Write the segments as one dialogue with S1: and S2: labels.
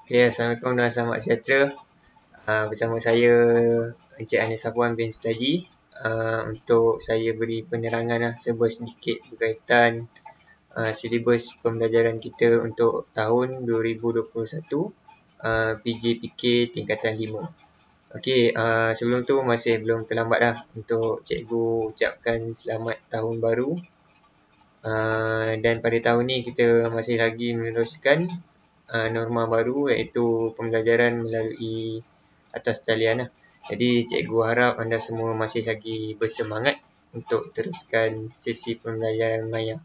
S1: Okay, Assalamualaikum dan selamat sejahtera. Bersama saya Encik Anis Safwan bin Sutaji. Untuk saya beri penerangan serba sedikit berkaitan silibus pembelajaran kita untuk tahun 2021 PJPK tingkatan 5. Okey, sebelum tu masih belum terlambat untuk cikgu ucapkan selamat tahun baru. Dan pada tahun ni kita masih lagi meneruskan norma baru iaitu pembelajaran melalui atas talian. Jadi cikgu harap anda semua masih lagi bersemangat untuk teruskan sesi pembelajaran maya.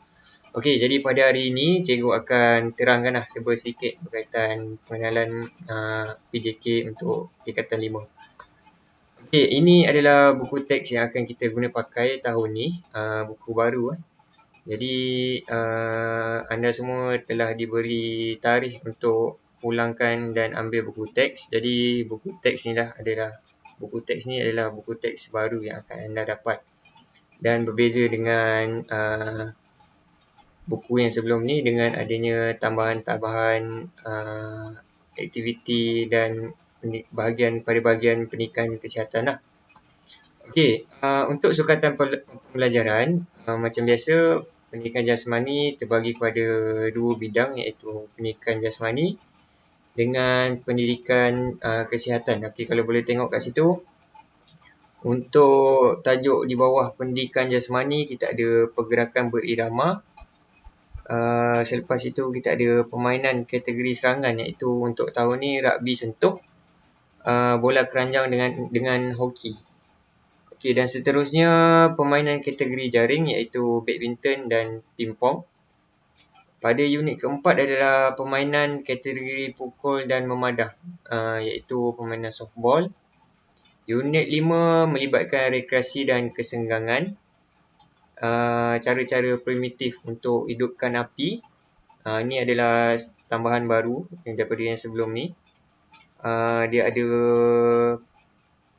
S1: Okey, jadi pada hari ini cikgu akan terangkan serba sikit berkaitan pengenalan PJK untuk tingkatan 5. Okey, ini adalah buku teks yang akan kita guna pakai tahun ni, buku baru. Jadi anda semua telah diberi tarikh untuk pulangkan dan ambil buku teks. Jadi buku teks ni adalah buku teks baru yang akan anda dapat. Dan berbeza dengan buku yang sebelum ni dengan adanya tambahan-tambahan aktiviti dan bahagian pendidikan kesihatan . Okey, untuk sukatan pembelajaran macam biasa, pendidikan jasmani terbagi kepada dua bidang iaitu pendidikan jasmani dengan pendidikan kesihatan. Okey, kalau boleh tengok kat situ, untuk tajuk di bawah pendidikan jasmani kita ada pergerakan berirama. Selepas itu kita ada permainan kategori serangan iaitu untuk tahun ni rugby sentuh, bola keranjang dengan hoki. Okey, dan seterusnya permainan kategori jaring iaitu badminton dan pingpong. Pada unit keempat adalah permainan kategori pukul dan memadah, iaitu permainan softball. Unit 5 melibatkan rekreasi dan kesenggangan. Cara-cara primitif untuk hidupkan api. Ini adalah tambahan baru daripada yang sebelum ni. Dia ada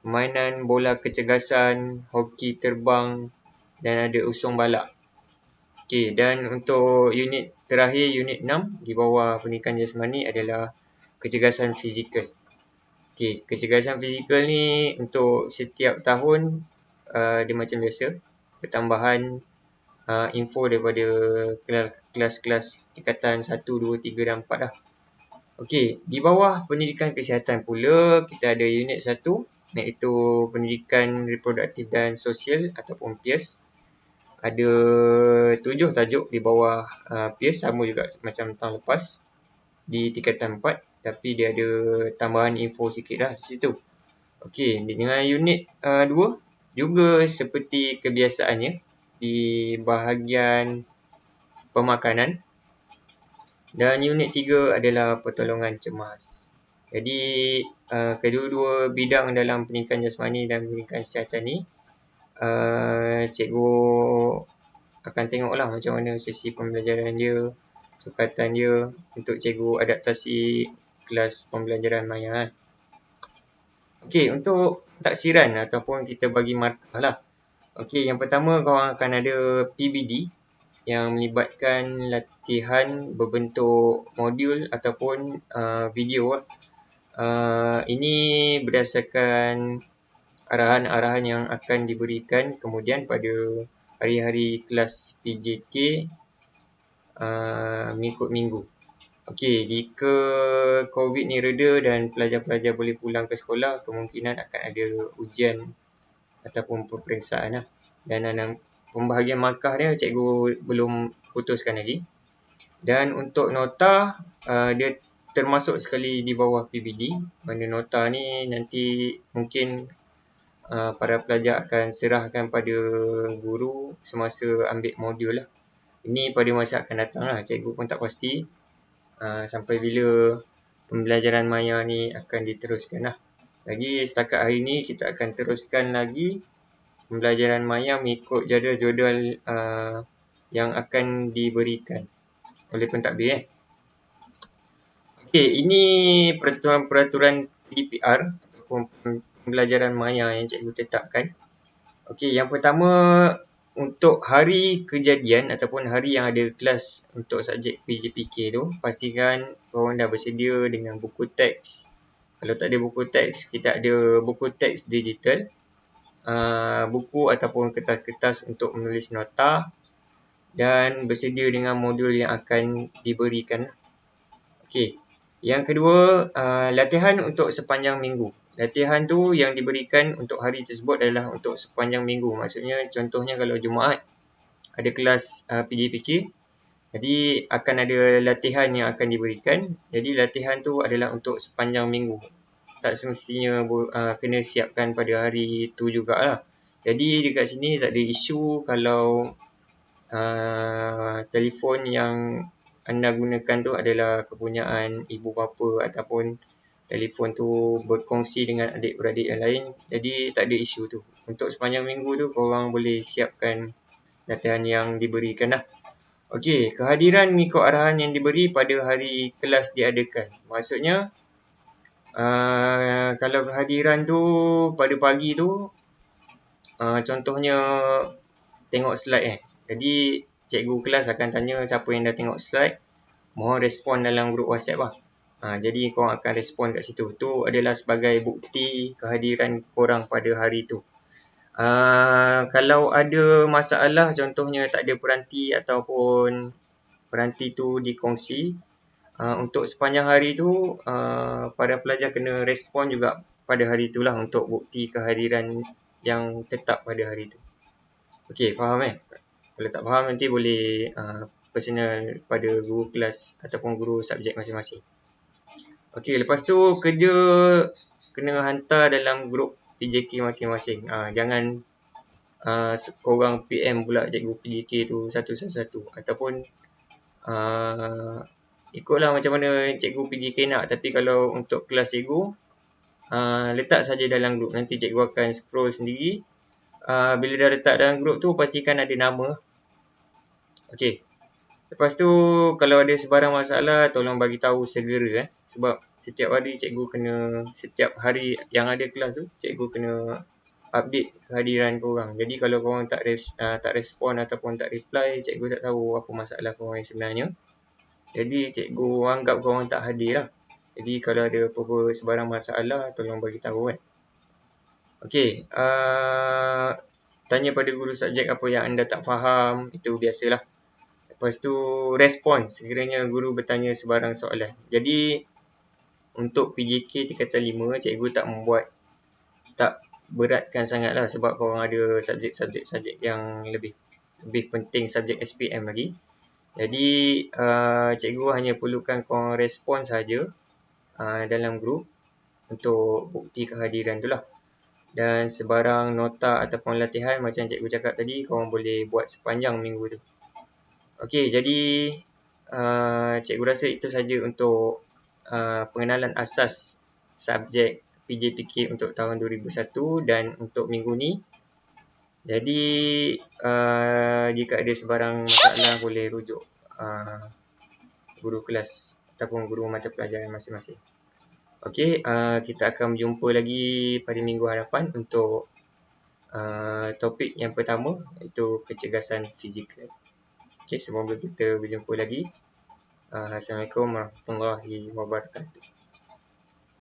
S1: permainan bola kecergasan, hoki terbang dan ada usung balak. Okey, dan untuk unit terakhir, unit 6 di bawah pendidikan jasmani adalah kecergasan fizikal. Okey, kecergasan fizikal ni untuk setiap tahun dia macam biasa, pertambahan info daripada kelas-kelas tingkatan 1, 2, 3 dan 4 . Okey, di bawah pendidikan kesihatan pula kita ada unit 1 iaitu pendidikan reproduktif dan sosial ataupun PIAS. Ada 7 tajuk di bawah PIAS, sama juga macam tahun lepas di tingkatan 4, tapi dia ada tambahan info sikit di situ. Okey, dengan unit 2 juga seperti kebiasaannya di bahagian pemakanan. Dan unit 3 adalah pertolongan cemas. Jadi kedua-dua bidang dalam pendidikan jasmani dan pendidikan kesihatan ni cikgu akan tengoklah macam mana sesi pembelajaran dia, sukatan dia untuk cikgu adaptasi kelas pembelajaran maya. Okey, untuk taksiran ataupun kita bagi markah . Okey, yang pertama korang akan ada PBD yang melibatkan latihan berbentuk modul ataupun video . Ini berdasarkan arahan-arahan yang akan diberikan kemudian pada hari-hari kelas PJK mengikut minggu. Okey, jika COVID ni reda dan pelajar-pelajar boleh pulang ke sekolah, kemungkinan akan ada ujian ataupun peperiksaan . Dan pembahagian markah dia cikgu belum putuskan lagi. Dan untuk nota, dia termasuk sekali di bawah PBD. Mana nota ni nanti mungkin para pelajar akan serahkan pada guru semasa ambil modul . Ini pada masa akan datang cikgu pun tak pasti sampai bila pembelajaran maya ni akan diteruskan . Lagi setakat hari ni kita akan teruskan lagi pembelajaran maya mengikut jadual-jadual yang akan diberikan oleh pentadbir . Okey, ini peraturan PDPR ataupun pembelajaran maya yang cikgu tetapkan. Okey, yang pertama untuk hari kejadian ataupun hari yang ada kelas untuk subjek PJPK tu, pastikan korang dah bersedia dengan buku teks. Kalau tak ada buku teks, kita ada buku teks digital, buku ataupun kertas-kertas untuk menulis nota, dan bersedia dengan modul yang akan diberikan. Okey. Yang kedua, latihan untuk sepanjang minggu. Latihan tu yang diberikan untuk hari tersebut adalah untuk sepanjang minggu. Maksudnya contohnya kalau Jumaat ada kelas PJPK, jadi akan ada latihan yang akan diberikan. Jadi latihan tu adalah untuk sepanjang minggu. Tak semestinya kena siapkan pada hari tu jugalah. Jadi dekat sini tak ada isu kalau telefon yang anda gunakan tu adalah kepunyaan ibu bapa ataupun telefon tu berkongsi dengan adik-beradik yang lain. Jadi tak ada isu tu. Untuk sepanjang minggu tu korang boleh siapkan latihan yang diberikan lah. Okey, kehadiran mengikut arahan yang diberi pada hari kelas diadakan. Maksudnya kalau kehadiran tu pada pagi tu, contohnya tengok slide Jadi cikgu kelas akan tanya siapa yang dah tengok slide, mohon respon dalam grup WhatsApp lah. Jadi korang akan respon kat situ. Tu adalah sebagai bukti kehadiran korang pada hari tu. Kalau ada masalah, contohnya tak ada peranti ataupun peranti tu dikongsi, untuk sepanjang hari tu para pelajar kena respon juga pada hari tu lah untuk bukti kehadiran yang tetap pada hari tu. Okey, faham Kalau tak faham nanti boleh personal pada guru kelas ataupun guru subjek masing-masing. Okey, lepas tu kerja kena hantar dalam grup PJK masing-masing. Jangan korang PM pula cikgu PJK tu satu-satu ataupun ikutlah macam mana cikgu PJK nak. Tapi kalau untuk kelas cikgu, letak saja dalam grup. Nanti cikgu akan scroll sendiri. Bila dah letak dalam grup tu, pastikan ada nama. Okey. Lepas tu kalau ada sebarang masalah, tolong bagi tahu segera sebab setiap hari cikgu kena, setiap hari yang ada kelas tu, cikgu kena update kehadiran korang. Jadi kalau korang tak respon ataupun tak reply, cikgu tak tahu apa masalah korang sebenarnya. Jadi cikgu anggap korang tak hadir lah. Jadi kalau ada apa-apa sebarang masalah, tolong bagi tahu Okey, tanya pada guru subjek apa yang anda tak faham, itu biasalah. Lepas tu respon sekiranya guru bertanya sebarang soalan. Jadi untuk PJK tingkatan 5, cikgu tak beratkan sangatlah sebab korang ada subjek yang lebih penting, subjek SPM lagi. Jadi cikgu hanya perlukan korang respon saja dalam grup untuk bukti kehadiran tu lah. Dan sebarang nota ataupun latihan macam cikgu cakap tadi, korang boleh buat sepanjang minggu tu. Okey, jadi cikgu rasa itu saja untuk pengenalan asas subjek PJPK untuk tahun 2001 dan untuk minggu ni. Jadi jika ada sebarang masalah boleh rujuk guru kelas ataupun guru mata pelajaran masing-masing. Okey, kita akan berjumpa lagi pada minggu hadapan untuk topik yang pertama, iaitu kecergasan fizikal. Okey, semoga kita berjumpa lagi. Assalamualaikum warahmatullahi wabarakatuh.